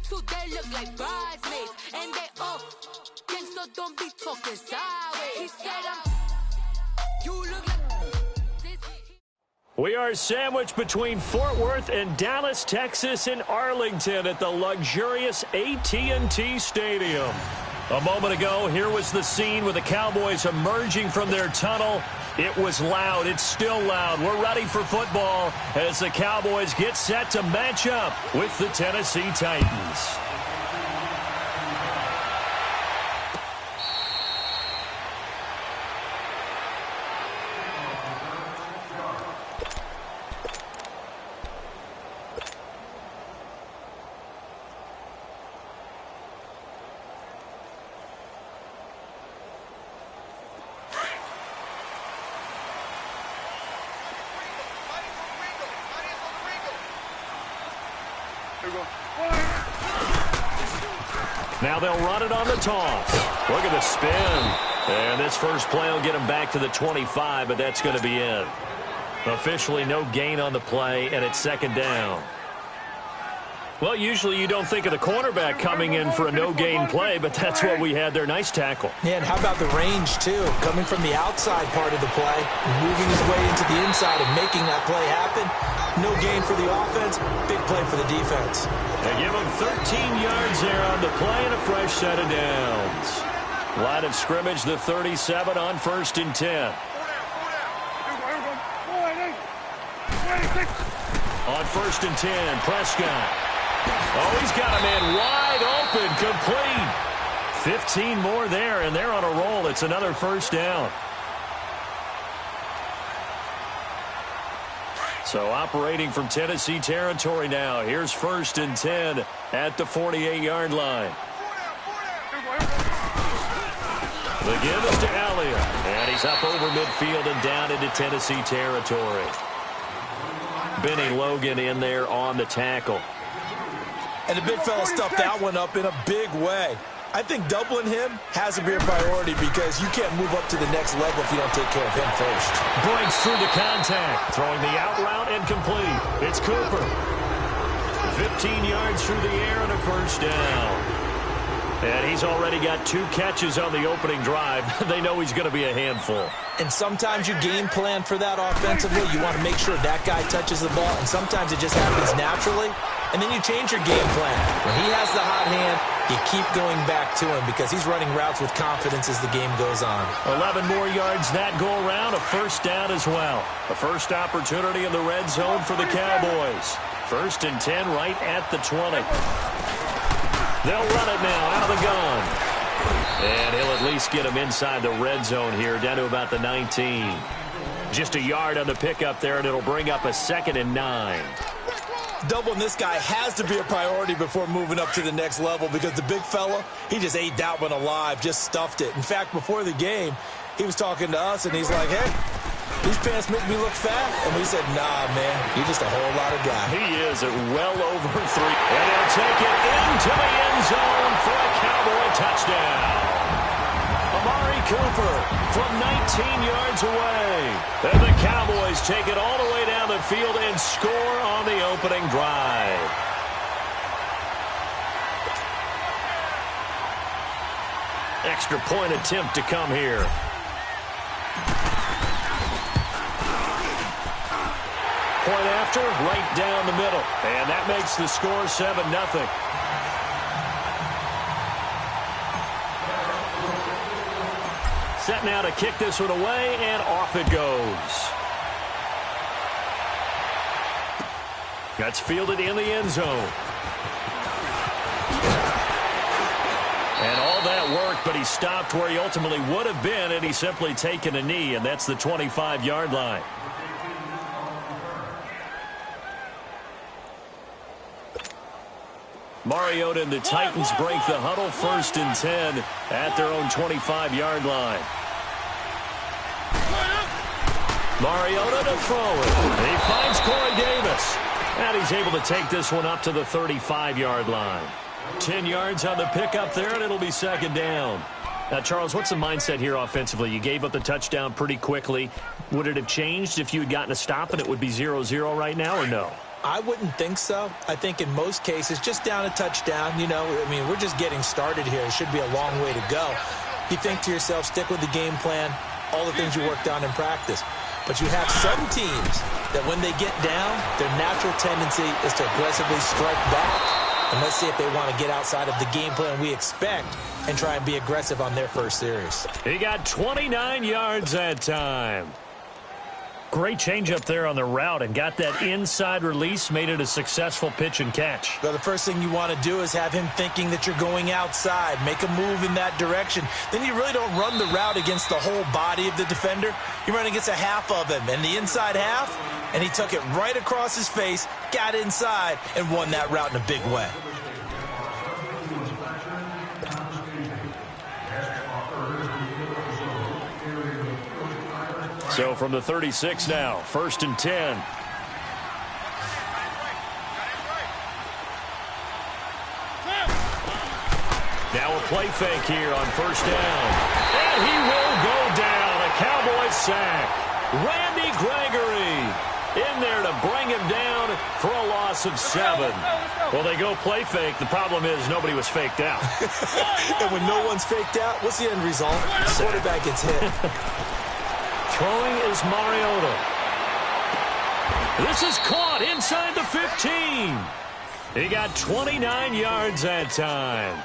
two, they look like bridesmaids. And they all gang, so don't be talking sideways. He said you look like... We are sandwiched between Fort Worth and Dallas, Texas, and Arlington at the luxurious AT&T Stadium. A moment ago, here was the scene with the Cowboys emerging from their tunnel. It was loud. It's still loud. We're ready for football as the Cowboys get set to match up with the Tennessee Titans. Now they'll run it on the toss. Look at the spin. And this first play will get them back to the 25, but that's going to be it. Officially no gain on the play, and it's second down. Well, usually you don't think of the cornerback coming in for a no-gain play, but that's what we had there. Nice tackle. Yeah, and how about the range, too? Coming from the outside part of the play, moving his way into the inside and making that play happen. No gain for the offense, big play for the defense. They give him 13 yards there on the play and a fresh set of downs. Line of scrimmage, the 37 on 1st and 10. On 1st and 10, Prescott. Oh, he's got a man wide open, complete. 15 more there, and they're on a roll. It's another first down. So operating from Tennessee territory now. Here's 1st and 10 at the 48-yard line. The give is to Elliott, and he's up over midfield and down into Tennessee territory. Benny Logan in there on the tackle. And the big fella stuffed that one up in a big way. I think doubling him has to be a priority because you can't move up to the next level if you don't take care of him first. Breaks through the contact, throwing the out route and complete. It's Cooper. 15 yards through the air and a first down. And he's already got 2 catches on the opening drive. They know he's going to be a handful. And sometimes you game plan for that offensively. You want to make sure that guy touches the ball, and sometimes it just happens naturally. And then you change your game plan. When he has the hot hand, you keep going back to him because he's running routes with confidence as the game goes on. 11 more yards that go around, a first down as well. The first opportunity in the red zone for the Cowboys. 1st and 10 right at the 20. They'll run it now out of the gun. And he'll at least get him inside the red zone here, down to about the 19. Just a yard on the pickup there, and it'll bring up a 2nd and 9. Doubling this guy has to be a priority before moving up to the next level because the big fella, he just ate that one alive, just stuffed it. In fact, before the game, he was talking to us, and he's like, hey, these pants make me look fat. And we said, nah, man, you're just a whole lot of guy. He is at well over 3. And he'll take it into the end zone for a Cowboy touchdown. Amari Cooper from 19 yards away. And the Cowboys take it all the way down the field and score on the opening drive. Extra point attempt to come here. Point after, right down the middle. And that makes the score 7-0. Set now to kick this one away, and off it goes. That's fielded in the end zone. And all that work, but he stopped where he ultimately would have been, and he's simply taken a knee, and that's the 25-yard line. Mariota and the Titans break the huddle, 1st and 10 at their own 25-yard line. Mariota to throw it. He finds Corey Davis. And he's able to take this one up to the 35-yard line. 10 yards on the pickup there, and it'll be 2nd down. Now, Charles, what's the mindset here offensively? You gave up the touchdown pretty quickly. Would it have changed if you had gotten a stop and it would be 0-0 right now, or no? I wouldn't think so. I think in most cases, just down a touchdown, we're just getting started here. It should be a long way to go. You think to yourself, stick with the game plan, all the things you worked on in practice. But you have some teams that when they get down, their natural tendency is to aggressively strike back. And let's see if they want to get outside of the game plan we expect and try and be aggressive on their first series. He got 29 yards that time. Great change up there on the route and got that inside release, made it a successful pitch and catch. Well, the first thing you want to do is have him thinking that you're going outside, make a move in that direction. Then you really don't run the route against the whole body of the defender. You run against a half of him, and the inside half, and he took it right across his face, got inside, and won that route in a big way. So from the 36 now, 1st and 10. Now a play fake here on 1st down. And he will go down. A Cowboys sack. Randy Gregory in there to bring him down for a loss of 7. Well, they go play fake. The problem is nobody was faked out. And when no one's faked out, what's the end result? The quarterback gets hit. Throwing is Mariota. This is caught inside the 15. He got 29 yards that time.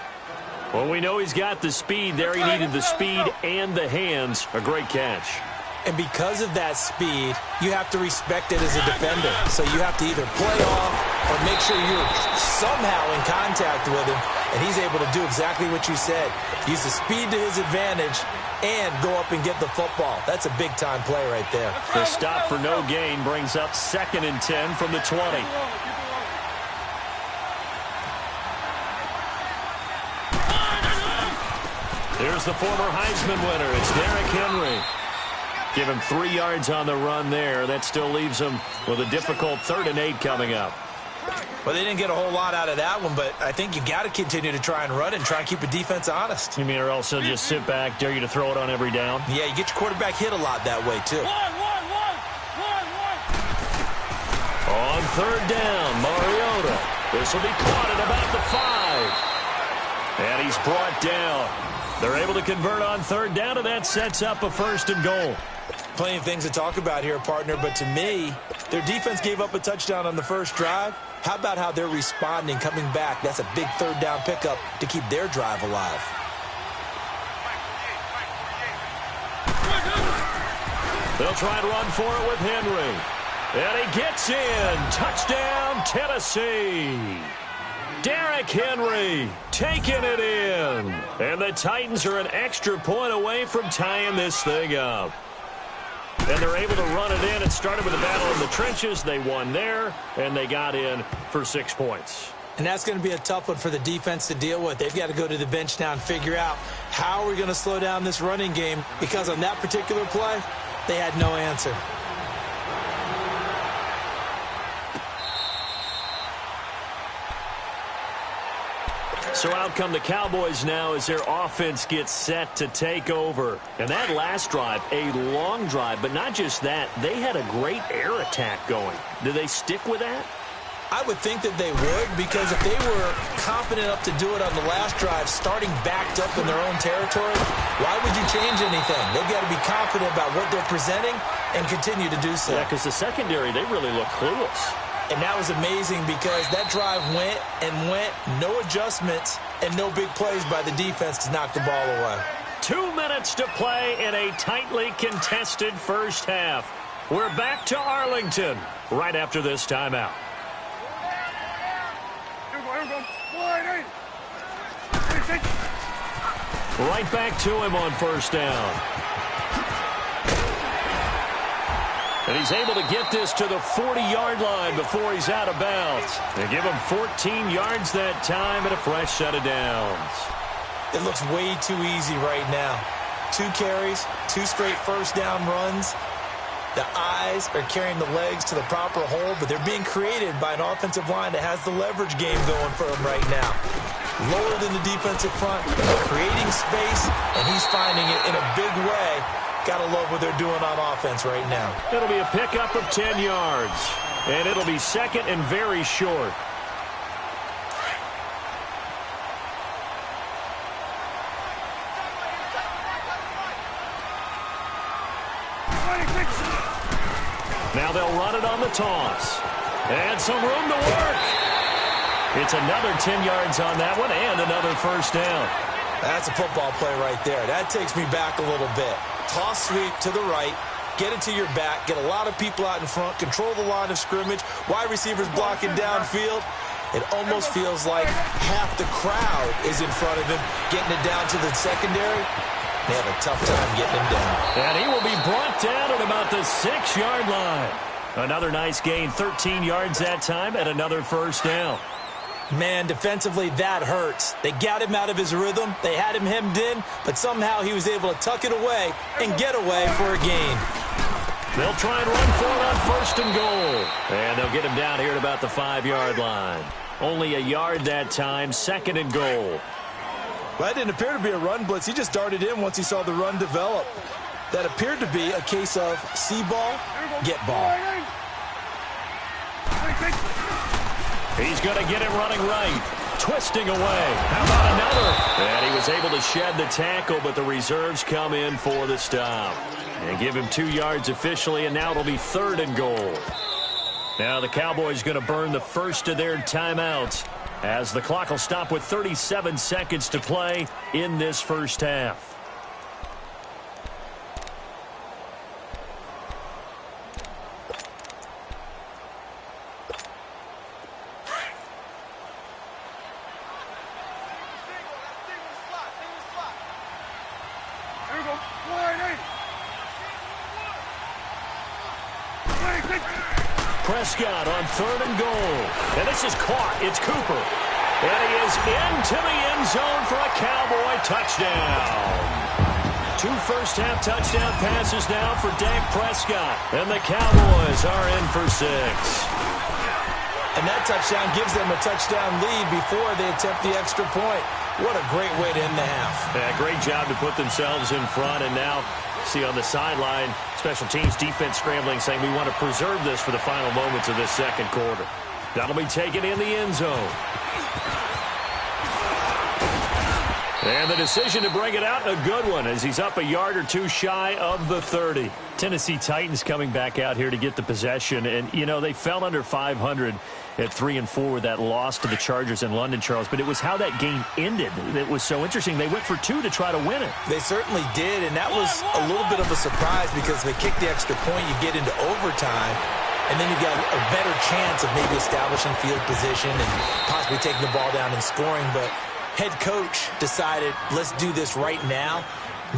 Well, we know he's got the speed there. He needed the speed and the hands. A great catch. And because of that speed, you have to respect it as a defender. So you have to either play off or make sure you're somehow in contact with him. And he's able to do exactly what you said. Use the speed to his advantage and go up and get the football. That's a big-time play right there. The stop for no gain brings up 2nd and 10 from the 20. Here's the former Heisman winner. It's Derrick Henry. Give him 3 yards on the run there. That still leaves him with a difficult 3rd and 8 coming up. Well, they didn't get a whole lot out of that one, but I think you got to continue to try and run and try and keep the defense honest. You mean, or else he'll just sit back, dare you to throw it on every down? Yeah, you get your quarterback hit a lot that way, too. On 3rd down, Mariota. This will be caught at about the 5. And he's brought down. They're able to convert on 3rd down, and that sets up a 1st and goal. Plenty of things to talk about here, partner, but to me, their defense gave up a touchdown on the first drive. How about how they're responding, coming back? That's a big 3rd down pickup to keep their drive alive. They'll try to run for it with Henry. And he gets in. Touchdown, Tennessee. Derrick Henry taking it in. And the Titans are an extra point away from tying this thing up. And they're able to run it in. It started with a battle in the trenches. They won there, and they got in for 6 points. And that's going to be a tough one for the defense to deal with. They've got to go to the bench now and figure out how are we going to slow down this running game, because on that particular play, they had no answer. So out come the Cowboys now as their offense gets set to take over. And that last drive, a long drive, but not just that. They had a great air attack going. Do they stick with that? I would think that they would, because if they were confident enough to do it on the last drive, starting backed up in their own territory, why would you change anything? They've got to be confident about what they're presenting and continue to do so. Yeah, because the secondary, they really look clueless. And that was amazing because that drive went and went, no adjustments, and no big plays by the defense to knock the ball away. 2 minutes to play in a tightly contested first half. We're back to Arlington right after this timeout. Right back to him on 1st down. And he's able to get this to the 40-yard line before he's out of bounds. They give him 14 yards that time and a fresh set of downs. It looks way too easy right now. 2 carries, 2 straight first down runs. The eyes are carrying the legs to the proper hole, but they're being created by an offensive line that has the leverage game going for him right now. Lower than the defensive front, creating space, and he's finding it in a big way. Gotta love what they're doing on offense right now. It'll be a pickup of 10 yards. And it'll be second and very short. Now they'll run it on the toss. And some room to work. It's another 10 yards on that one and another first down. That's a football play right there. That takes me back a little bit. Toss sweep to the right. Get it to your back. Get a lot of people out in front. Control the line of scrimmage. Wide receivers blocking downfield. It almost feels like half the crowd is in front of him, getting it down to the secondary. They have a tough time getting him down. And he will be brought down at about the 6-yard line. Another nice gain, 13 yards that time, and another first down. Man, defensively, that hurts. They got him out of his rhythm. They had him hemmed in, but somehow he was able to tuck it away and get away for a gain. They'll try and run for it on first and goal. And they'll get him down here at about the 5-yard line. Only a yard that time, second and goal. Well, that didn't appear to be a run blitz. He just darted in once he saw the run develop. That appeared to be a case of see ball, get ball. He's going to get it running right. Twisting away. How about another? And he was able to shed the tackle, but the reserves come in for the stop. And give him 2 yards officially, and now it'll be third and goal. Now the Cowboys going to burn the first of their timeouts as the clock will stop with 37 seconds to play in this first half. Prescott on third and goal. And this is caught. It's Cooper. And he is into the end zone for a Cowboy touchdown. 2 first-half touchdown passes now for Dak Prescott. And the Cowboys are in for 6. And that touchdown gives them a touchdown lead before they attempt the extra point. What a great way to end the half. Yeah, great job to put themselves in front. And now, see on the sideline, special teams defense scrambling, saying we want to preserve this for the final moments of this second quarter. That'll be taken in the end zone. And the decision to bring it out, a good one, as he's up a yard or two shy of the 30. Tennessee Titans coming back out here to get the possession. And, you know, they fell under 500 at 3-4 with that loss to the Chargers in London, Charles. But it was how that game ended that was so interesting. They went for 2 to try to win it. They certainly did, and that was a little bit of a surprise because if they kick the extra point, you get into overtime, and then you've got a better chance of maybe establishing field position and possibly taking the ball down and scoring. But head coach decided, let's do this right now.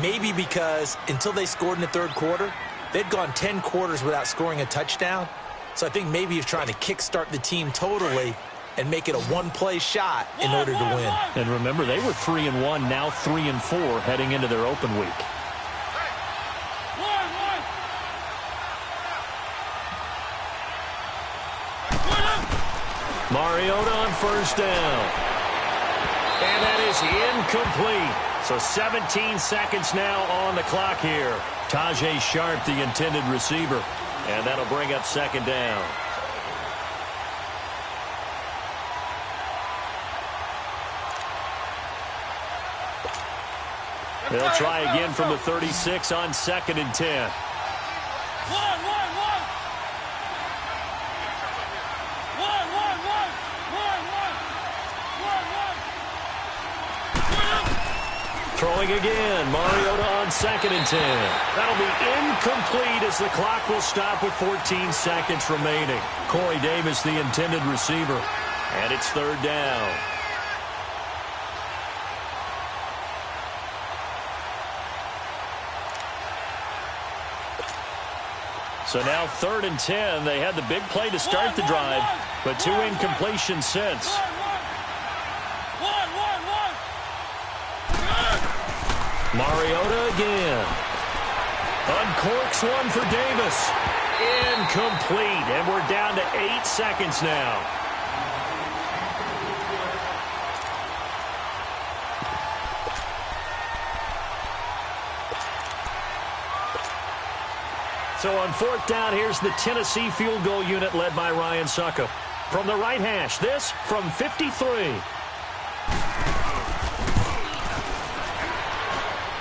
Maybe because until they scored in the third quarter, they'd gone 10 quarters without scoring a touchdown. So I think maybe he's trying to kickstart the team totally and make it a one-play shot in order to win. And remember, they were 3-1, now 3-4 heading into their open week. Mariota on first down. And that is incomplete. So 17 seconds now on the clock here. Tajay Sharp, the intended receiver. And that'll bring up second down. They'll try again from the 36 on 2nd and 10. Throwing again. Mariota on 2nd and 10. That'll be incomplete as the clock will stop with 14 seconds remaining. Corey Davis, the intended receiver. And it's third down. So now 3rd and 10. They had the big play to start the drive, but 2 incompletions since. Mariota again. Uncorks one for Davis. Incomplete. And we're down to 8 seconds now. So on fourth down, here's the Tennessee field goal unit led by Ryan Suckup. From the right hash, this from 53.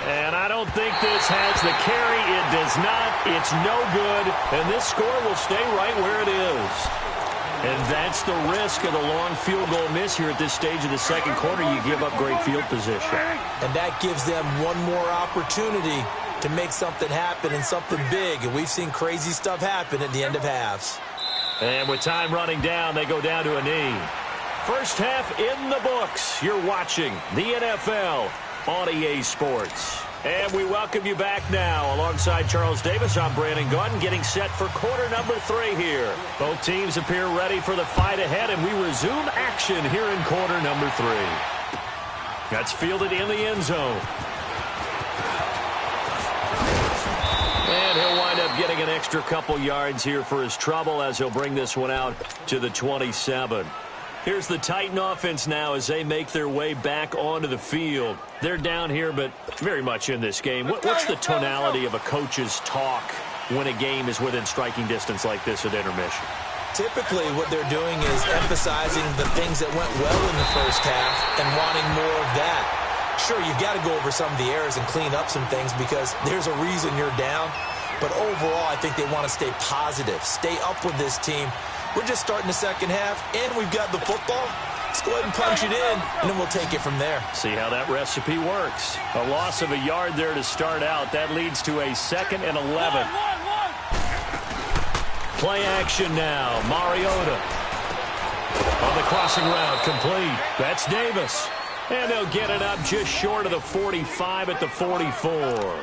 And I don't think this has the carry. It does not. It's no good. And this score will stay right where it is. And that's the risk of the long field goal miss here at this stage of the second quarter. You give up great field position. And that gives them one more opportunity to make something happen and something big. And we've seen crazy stuff happen at the end of halves. And with time running down, they go down to a knee. First half in the books. You're watching the NFL on EA Sports. And we welcome you back now. Alongside Charles Davis, I'm Brandon Gaudin, getting set for quarter number 3 here. Both teams appear ready for the fight ahead, and we resume action here in quarter number 3. That's fielded in the end zone. And he'll wind up getting an extra couple yards here for his trouble as he'll bring this one out to the 27. Here's the Titan offense now as they make their way back onto the field. They're down here, but very much in this game. What's the tonality of a coach's talk when a game is within striking distance like this at intermission? Typically, what they're doing is emphasizing the things that went well in the first half and wanting more of that. Sure, you've got to go over some of the errors and clean up some things because there's a reason you're down. But overall, I think they want to stay positive, stay up with this team. We're just starting the second half, and we've got the football. Let's go ahead and punch it in, and then we'll take it from there. See how that recipe works. A loss of a yard there to start out. That leads to a 2nd and 11. Play action now. Mariota. On the crossing route, complete. That's Davis. And they'll get it up just short of the 45 at the 44.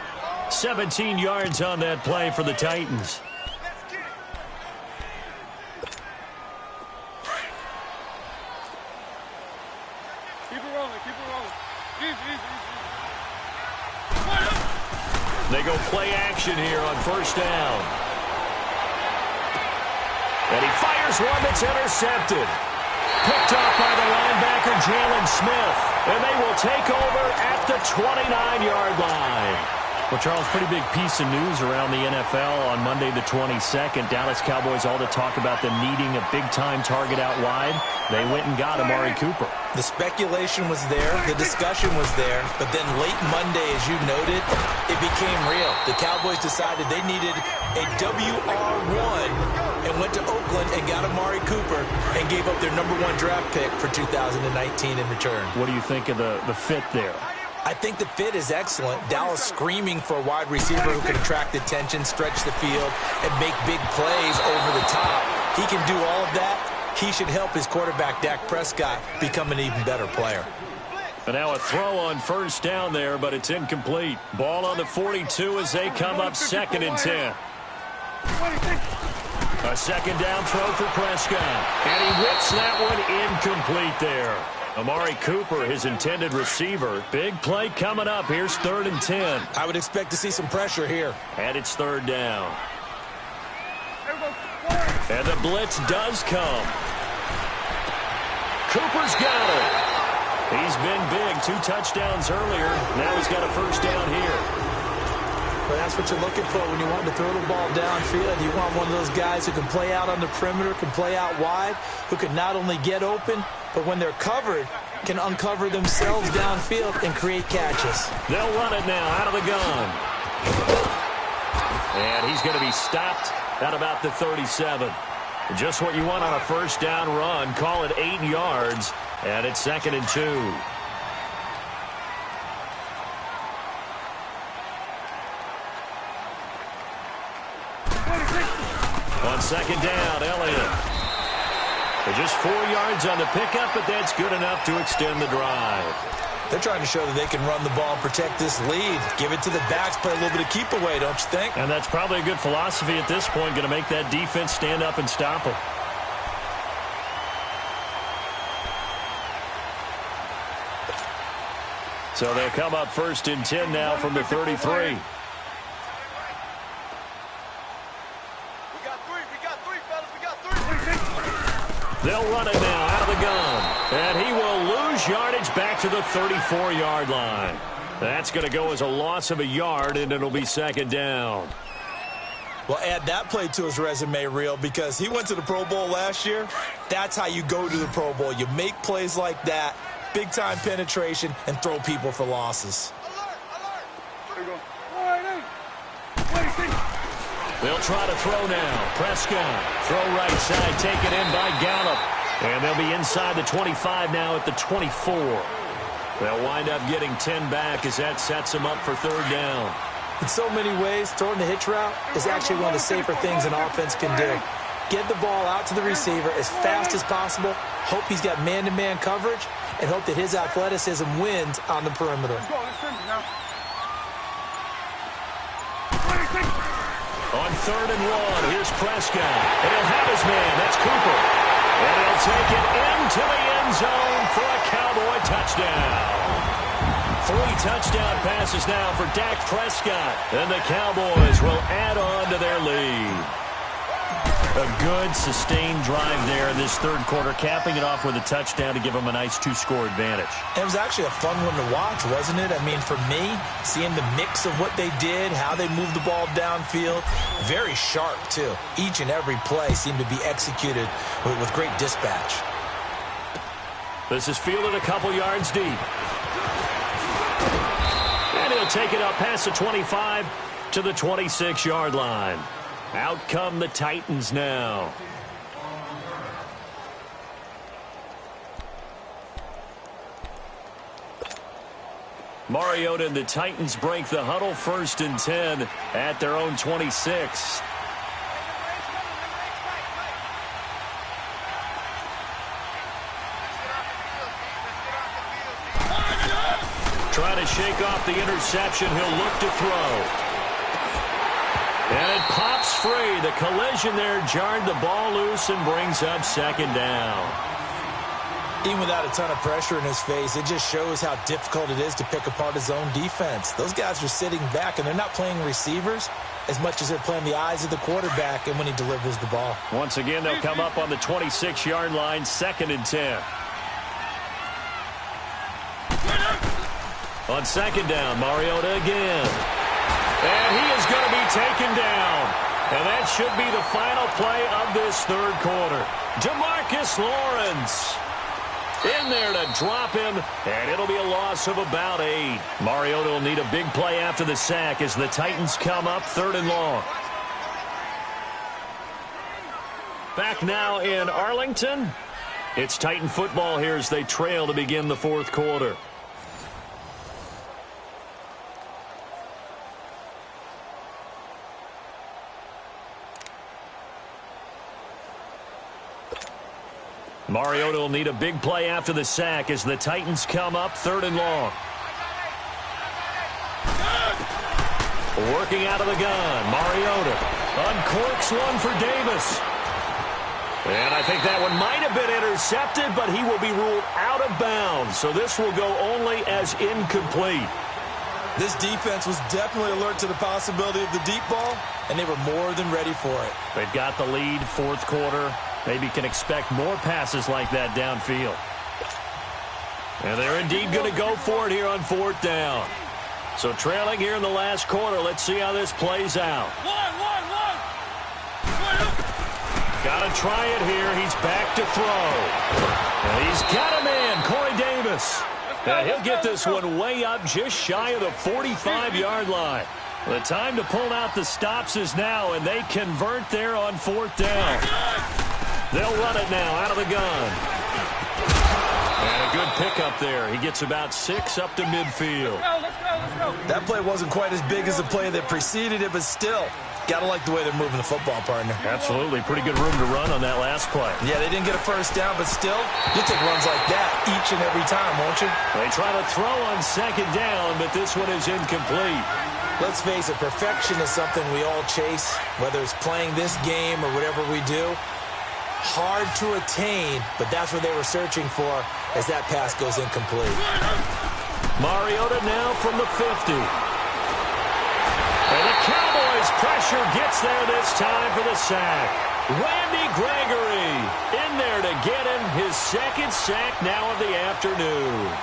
17 yards on that play for the Titans. They go play action here on first down. And he fires one that's intercepted. Picked off by the linebacker, Jalen Smith. And they will take over at the 29-yard line. Well, Charles, pretty big piece of news around the NFL on Monday the 22nd. Dallas Cowboys all to talk about them needing a big-time target out wide. They went and got Amari Cooper. The speculation was there. The discussion was there. But then late Monday, as you noted, it became real. The Cowboys decided they needed a WR1 and went to Oakland and got Amari Cooper and gave up their #1 draft pick for 2019 in return. What do you think of the fit there? I think the fit is excellent. Dallas screaming for a wide receiver who can attract attention, stretch the field, and make big plays over the top. He can do all of that. He should help his quarterback, Dak Prescott, become an even better player. And now a throw on first down there, but it's incomplete. Ball on the 42 as they come up 2nd and 10. A second down throw for Prescott. And he whips that one incomplete there. Amari Cooper, his intended receiver. Big play coming up. Here's 3rd and 10. I would expect to see some pressure here. And it's 3rd down. And the blitz does come. Cooper's got it. He's been big. 2 touchdowns earlier. Now he's got a first down here. But that's what you're looking for when you want to throw the ball downfield. You want one of those guys who can play out on the perimeter, can play out wide, who can not only get open, but when they're covered, can uncover themselves downfield and create catches. They'll run it now out of the gun. And he's going to be stopped at about the 37. Just what you want on a first down run. Call it 8 yards, and it's 2nd and 2. On second down, Elliott. They're just 4 yards on the pickup, but that's good enough to extend the drive. They're trying to show that they can run the ball and protect this lead. Give it to the backs, play a little bit of keep away, don't you think? And that's probably a good philosophy at this point, going to make that defense stand up and stop them. So they'll come up 1st and 10 now from the 33. They'll run it now out of the gun. And he will lose yardage back to the 34-yard line. That's going to go as a loss of a yard, and it'll be 2nd down. Well, add that play to his resume reel because he went to the Pro Bowl last year. That's how you go to the Pro Bowl. You make plays like that, big-time penetration, and throw people for losses. They'll try to throw now. Prescott, throw right side, taken in by Gallup. And they'll be inside the 25 now at the 24. They'll wind up getting 10 back as that sets them up for third down. In so many ways, throwing the hitch route is actually one of the safer things an offense can do. Get the ball out to the receiver as fast as possible, hope he's got man-to-man coverage, and hope that his athleticism wins on the perimeter. On 3rd and 1, here's Prescott. And he'll have his man. That's Cooper. And he'll take it into the end zone for a Cowboy touchdown. 3 touchdown passes now for Dak Prescott. And the Cowboys will add on to their lead. A good, sustained drive there in this third quarter, capping it off with a touchdown to give them a nice 2-score advantage. It was actually a fun one to watch, wasn't it? I mean, for me, seeing the mix of what they did, how they moved the ball downfield, very sharp, too. Each and every play seemed to be executed with great dispatch. This is fielded a couple yards deep. And he'll take it up past the 25 to the 26-yard line. Out come the Titans now. Mariota and the Titans break the huddle, 1st and 10 at their own 26. Trying to shake off the interception. He'll look to throw. And it pops free. The collision there jarred the ball loose and brings up 2nd down. Even without a ton of pressure in his face, it just shows how difficult it is to pick apart his own defense. Those guys are sitting back, and they're not playing receivers as much as they're playing the eyes of the quarterback and when he delivers the ball. Once again, they'll come up on the 26-yard line, 2nd and 10. On 2nd down, Mariota again. And he is going to be taken down. And that should be the final play of this third quarter. DeMarcus Lawrence in there to drop him, and it'll be a loss of about 8. Mariota will need a big play after the sack as the Titans come up 3rd and long. Back now in Arlington. It's Titan football here as they trail to begin the 4th quarter. Mariota will need a big play after the sack as the Titans come up 3rd and long. Working out of the gun, Mariota uncorks one for Davis. And I think that one might have been intercepted, but he will be ruled out of bounds. So this will go only as incomplete. This defense was definitely alert to the possibility of the deep ball, and they were more than ready for it. They've got the lead, 4th quarter. Maybe can expect more passes like that downfield. And they're indeed going to go for it here on 4th down. So trailing here in the last quarter. Let's see how this plays out. Got to try it here. He's back to throw. And he's got a man, Corey Davis. And he'll get this one way up just shy of the 45-yard line. The time to pull out the stops is now, and they convert there on 4th down. They'll run it now out of the gun. And a good pickup there. He gets about 6 up to midfield. Let's go. That play wasn't quite as big as the play that preceded it, but still, got to like the way they're moving the football, partner. Absolutely. Pretty good room to run on that last play. Yeah, they didn't get a 1st down, but still, you'll take runs like that each and every time, won't you? They try to throw on 2nd down, but this one is incomplete. Let's face it, perfection is something we all chase, whether it's playing this game or whatever we do. Hard to attain, but that's what they were searching for as that pass goes incomplete. Mariota now from the 50. And the Cowboys pressure gets there this time for the sack. Randy Gregory in there to get him his 2nd sack now of the afternoon.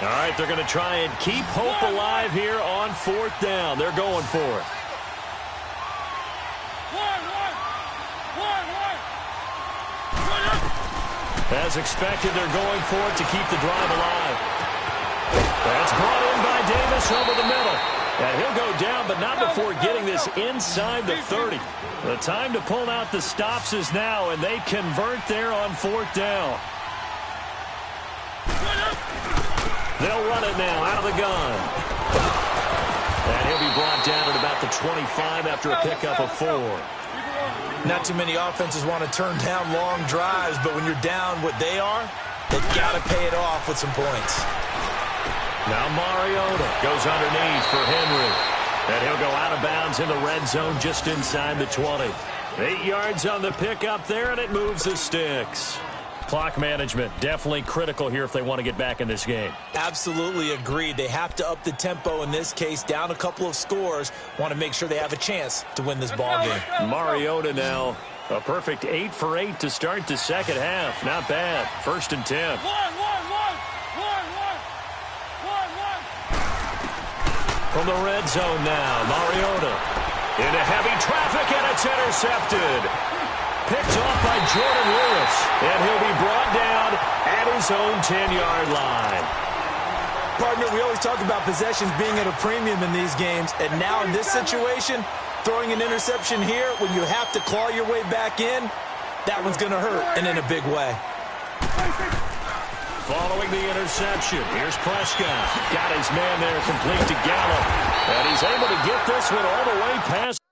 All right, they're going to try and keep hope alive here on 4th down. They're going for it. As expected, they're going for it to keep the drive alive. That's brought in by Davis over the middle. And he'll go down, but not before getting this inside the 30. The time to pull out the stops is now, and they convert there on 4th down. They'll run it now out of the gun. And he'll be brought down at about the 25 after a pickup of 4. Not too many offenses want to turn down long drives, but when you're down what they are, they've got to pay it off with some points. Now Mariota goes underneath for Henry. And he'll go out of bounds in the red zone just inside the 20. 8 yards on the pickup there, and it moves the sticks. Clock management definitely critical here if they want to get back in this game. Absolutely agreed. They have to up the tempo in this case, down a couple of scores. Want to make sure they have a chance to win this ball game. Mariota now, a perfect 8 for 8 to start the second half. Not bad. 1st and 10. From the red zone now, Mariota into heavy traffic, and it's intercepted. Picked off by Jordan Lewis, and he'll be brought down at his own 10-yard line. Partner, we always talk about possessions being at a premium in these games, and now in this situation, throwing an interception here when you have to claw your way back in, that one's going to hurt, and in a big way. Following the interception, here's Prescott. Got his man there complete to Gallup, and he's able to get this one all the way past